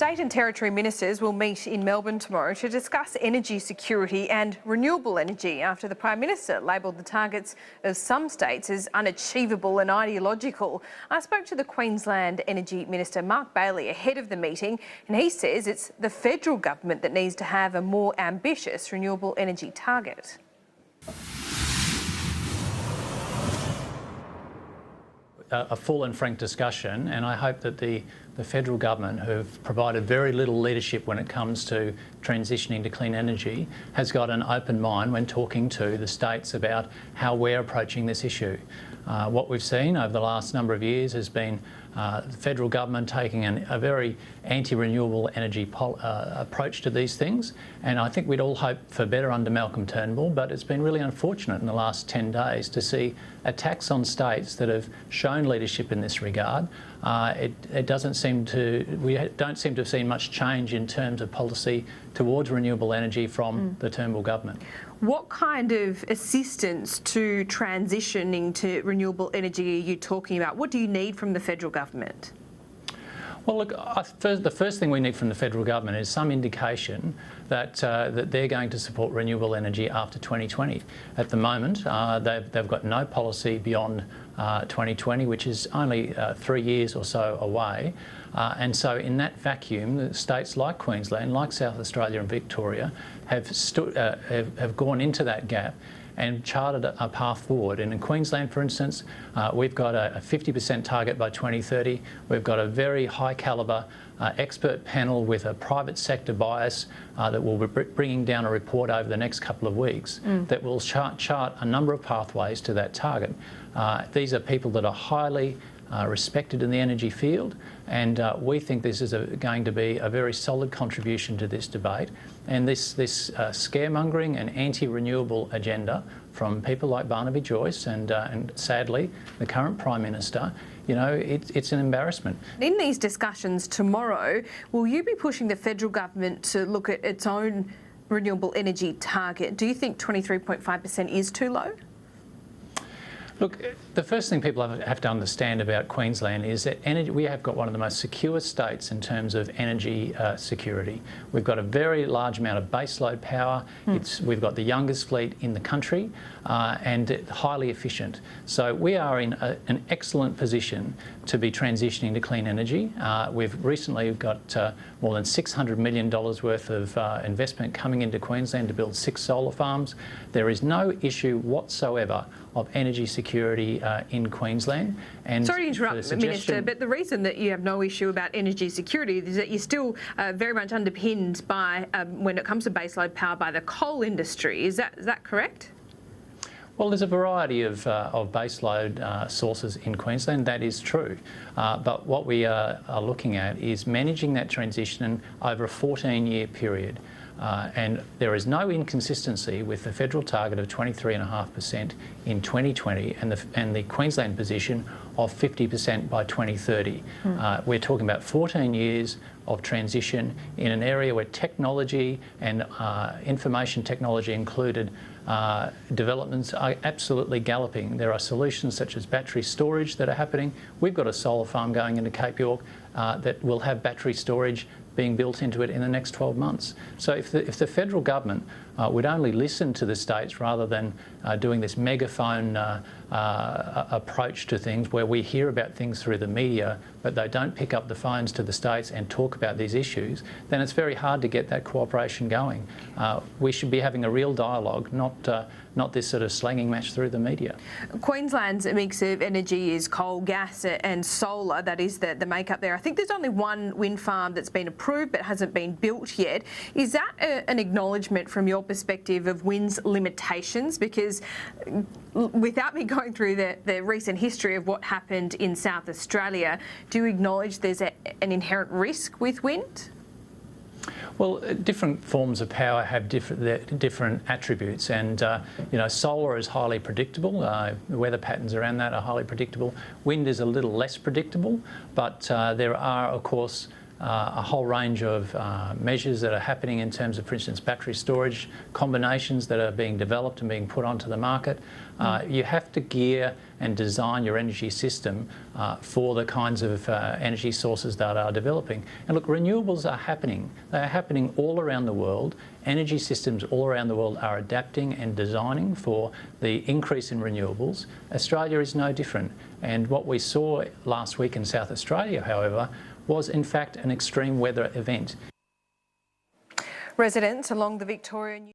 State and Territory ministers will meet in Melbourne tomorrow to discuss energy security and renewable energy after the Prime Minister labelled the targets of some states as unachievable and ideological. I spoke to the Queensland Energy Minister, Mark Bailey, ahead of the meeting, and he says it's the federal government that needs to have a more ambitious renewable energy target. A full and frank discussion, and I hope that the federal government, who've provided very little leadership when it comes to transitioning to clean energy, has got an open mind when talking to the states about how we're approaching this issue. What we've seen over the last number of years has been the federal government taking a very anti-renewable energy approach to these things, and I think we'd all hope for better under Malcolm Turnbull, but it's been really unfortunate in the last 10 days to see attacks on states that have shown leadership in this regard. We don't seem to have seen much change in terms of policy towards renewable energy from the Turnbull government. What kind of assistance to transitioning to renewable energy are you talking about? What do you need from the federal government? Well, look, the first thing we need from the federal government is some indication that they're going to support renewable energy after 2020. At the moment, they've got no policy beyond 2020, which is only 3 years or so away. And so in that vacuum, states like Queensland, like South Australia and Victoria have gone into that gap and charted a path forward. And in Queensland, for instance, we've got a 50% target by 2030. We've got a very high calibre expert panel with a private sector bias that will be bringing down a report over the next couple of weeks that will chart a number of pathways to that target. These are people that are highly respected in the energy field, and we think this is going to be a very solid contribution to this debate. And this scaremongering and anti-renewable agenda from people like Barnaby Joyce and sadly the current Prime Minister, you know, it's an embarrassment. In these discussions tomorrow, will you be pushing the federal government to look at its own renewable energy target? Do you think 23.5% is too low? Look, the first thing people have to understand about Queensland is that we have got one of the most secure states in terms of energy security. We've got a very large amount of baseload power. We've got the youngest fleet in the country and highly efficient. So we are in an excellent position to be transitioning to clean energy. We've recently got more than $600 million worth of investment coming into Queensland to build 6 solar farms. There is no issue whatsoever of energy security in Queensland. And sorry to interrupt, Minister, but the reason that you have no issue about energy security is that you're still very much underpinned by, when it comes to baseload power, by the coal industry. Is that correct? Well, there's a variety of baseload sources in Queensland, that is true. But what we are looking at is managing that transition over a 14-year period. And there is no inconsistency with the federal target of 23.5% in 2020 and the Queensland position of 50% by 2030. We're talking about 14 years of transition in an area where technology and information technology included developments are absolutely galloping. There are solutions such as battery storage that are happening. We've got a solar farm going into Cape York that will have battery storage being built into it in the next 12 months. So if the federal government would only listen to the states rather than doing this megaphone approach to things where we hear about things through the media but they don't pick up the phones to the states and talk about these issues, then it's very hard to get that cooperation going. We should be having a real dialogue, not this sort of slanging match through the media. Queensland's mix of energy is coal, gas and solar. That is the makeup there. I think there's only one wind farm that's been approved but hasn't been built yet. Is that an acknowledgement from your perspective of wind's limitations? Because without me going through the recent history of what happened in South Australia, do you acknowledge there's an inherent risk with wind? Well, different forms of power have different attributes, and you know, solar is highly predictable. The weather patterns around that are highly predictable. Wind is a little less predictable, but there are, of course, a whole range of measures that are happening in terms of, for instance, battery storage combinations that are being developed and being put onto the market. You have to gear and design your energy system for the kinds of energy sources that are developing. And look, renewables are happening. They are happening all around the world. Energy systems all around the world are adapting and designing for the increase in renewables. Australia is no different. And what we saw last week in South Australia, however, was in fact an extreme weather event. Residents along the Victorian